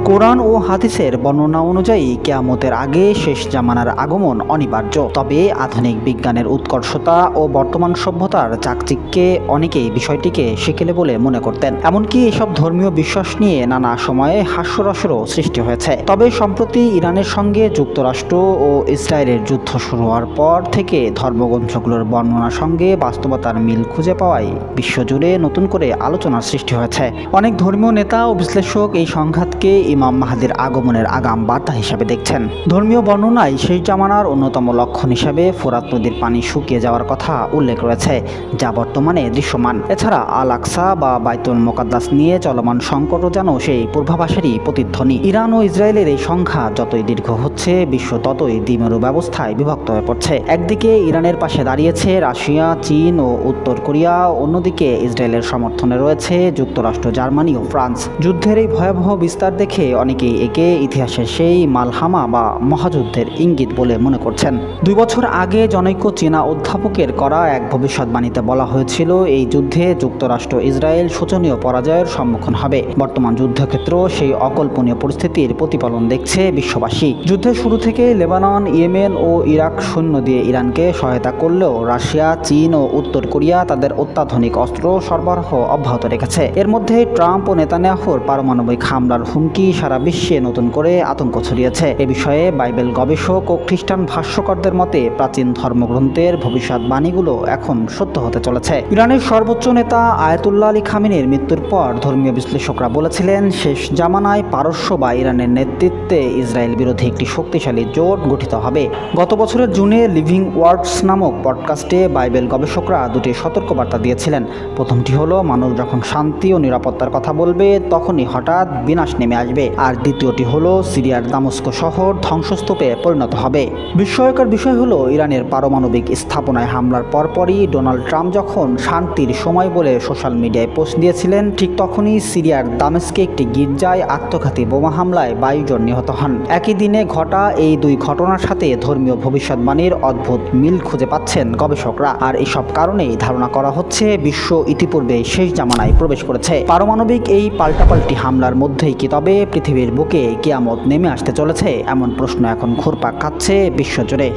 কোরআন ও হাদিসের বর্ণনা অনুযায়ী কিয়ামতের আগে শেষ জামানার আগমন অনিবার্য। তবে আধুনিক বিজ্ঞানের উৎকর্ষতা ও বর্তমান সভ্যতার চাকচিক্যে অনেকেই বিষয়টিকে সেকেলে বলে মনে করতেন। এমনকি এসব ধর্মীয় বিশ্বাস নিয়ে নানা সময়ে হাস্যরসেরও সৃষ্টি হয়েছে। তবে সম্প্রতি ইরানের সঙ্গে যুক্তরাষ্ট্র ও ইসরায়েলের যুদ্ধ শুরু হওয়ার পর থেকে ধর্মগ্রন্থগুলোর বর্ণনার সঙ্গে বাস্তবতার মিল খুঁজে পাওয়ায় বিশ্বজুড়ে নতুন করে আলোচনার সৃষ্টি হয়েছে। অনেক ধর্মীয় নেতা ও বিশ্লেষক এই সংঘাতকে ইমাম মাহদির আগমনের আগাম বার্তা হিসেবে দেখছেন। ধর্মীয় বর্ণনায় শেষ জামানার অন্যতম লক্ষণ হিসেবে ফোরাত নদীর পানি শুকিয়ে যাওয়ার কথা উল্লেখ রয়েছে, যা বর্তমানে দৃশ্যমান। এছাড়া আল আকসা বা বাইতুল মোকাদ্দাস নিয়ে চলমান সংকটও যেন সেই পূর্বাভাসেরই প্রতিধ্বনি। ইরান ও ইসরায়েলের এই সংঘাত যতই দীর্ঘ হচ্ছে, বিশ্ব ততই দ্বিমেরু ব্যবস্থায় বিভক্ত হয়ে পড়ছে। একদিকে ইরানের পাশে দাঁড়িয়েছে রাশিয়া, চীন ও উত্তর কোরিয়া, অন্যদিকে ইসরায়েলের সমর্থনে রয়েছে যুক্তরাষ্ট্র, জার্মানি ও ফ্রান্স। যুদ্ধের এই ভয়াবহ বিস্তার দেখে অনেকেই একে ইতিহাসের সেই মালহামা বা মহাযুদ্ধের ইঙ্গিত বলে মনে করছেন। 2 বছর আগে জনৈক চীনা অধ্যাপকের করা এক ভবিষ্যৎবাণীতে বলা হয়েছিল, এই যুদ্ধে যুক্তরাষ্ট্র ইসরায়েল শোচনীয় পরাজয়ের সম্মুখীন হবে। বর্তমান যুদ্ধক্ষেত্র সেই অকল্পনীয় পরিস্থিতির প্রতিফলন দেখছে বিশ্ববাসী। যুদ্ধের শুরু থেকে লেবানন, ইয়েমেন ও ইরাক সৈন্য দিয়ে ইরানকে সহায়তা করলেও রাশিয়া, চীন ও উত্তর কোরিয়া তাদের অত্যাধুনিক অস্ত্র সরবরাহ অব্যাহত রেখেছে। এর মধ্যে ট্রাম্প ও নেতানিয়াহুর পারমাণবিক হামলার হুমকি সারা বিশ্বে নতুন করে আতঙ্ক ছড়িয়েছে। এ বিষয়ে বাইবেল গবেষক ও খ্রিস্টান ভাষ্যকারদের মতে প্রাচীন ধর্মগ্রন্থের ভবিষ্যৎবাণীগুলো এখন সত্য হতে চলেছে। ইরানের সর্বোচ্চ নেতা আয়াতুল্লাহ আলী খামেনির মৃত্যুর পর ধর্মীয় বিশ্লেষকরা বলেছিলেন, শেষ জামানায় পারস্য বা ইরানের নেতৃত্বে ইসরায়েল বিরোধী একটি শক্তিশালী জোট গঠিত হবে। গত বছরের জুনে লিভিং ওয়ার্ডস নামক পডকাস্টে বাইবেল গবেষকরা দুটি সতর্কবার্তা দিয়েছিলেন। প্রথমটি হলো, মানুষ যখন শান্তি ও নিরাপত্তার কথা বলবে তখনই হঠাৎ বিনাশ নেমে আসবে। আর দ্বিতীয়টি হলো, সিরিয়ার দামেস্ক শহর ধ্বংসস্তূপে পরিণত হবে। বিস্ময়কর বিষয় হলো, ইরানের পারমাণবিক স্থাপনায় হামলার পরপরই ডোনাল্ড ট্রাম্প যখন শান্তির সময় বলে সোশ্যাল মিডিয়ায় পোস্ট দিয়েছিলেন, ঠিক তখনই সিরিয়ার দামেস্কে একটি গির্জায় আত্মঘাতী বোমা হামলায় 22 জন নিহত হন। একই দিনে ঘটা এই দুই ঘটনার সাথে ধর্মীয় ভবিষ্যৎবাণীর অদ্ভুত মিল খুঁজে পাচ্ছেন গবেষকরা। আর এসব কারণেই ধারণা করা হচ্ছে, বিশ্ব ইতিপূর্বে শেষ জামানায় প্রবেশ করেছে। পারমাণবিক এই পাল্টাপাল্টি হামলার মধ্যেই কি তবে পৃথিবীর বুকে কিয়ামত নেমে আসতে চলেছে? এমন প্রশ্ন এখন ঘুরপাক খাচ্ছে বিশ্বজুড়ে।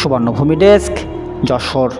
সুবর্ণভূমি ডেস্ক, যশোর।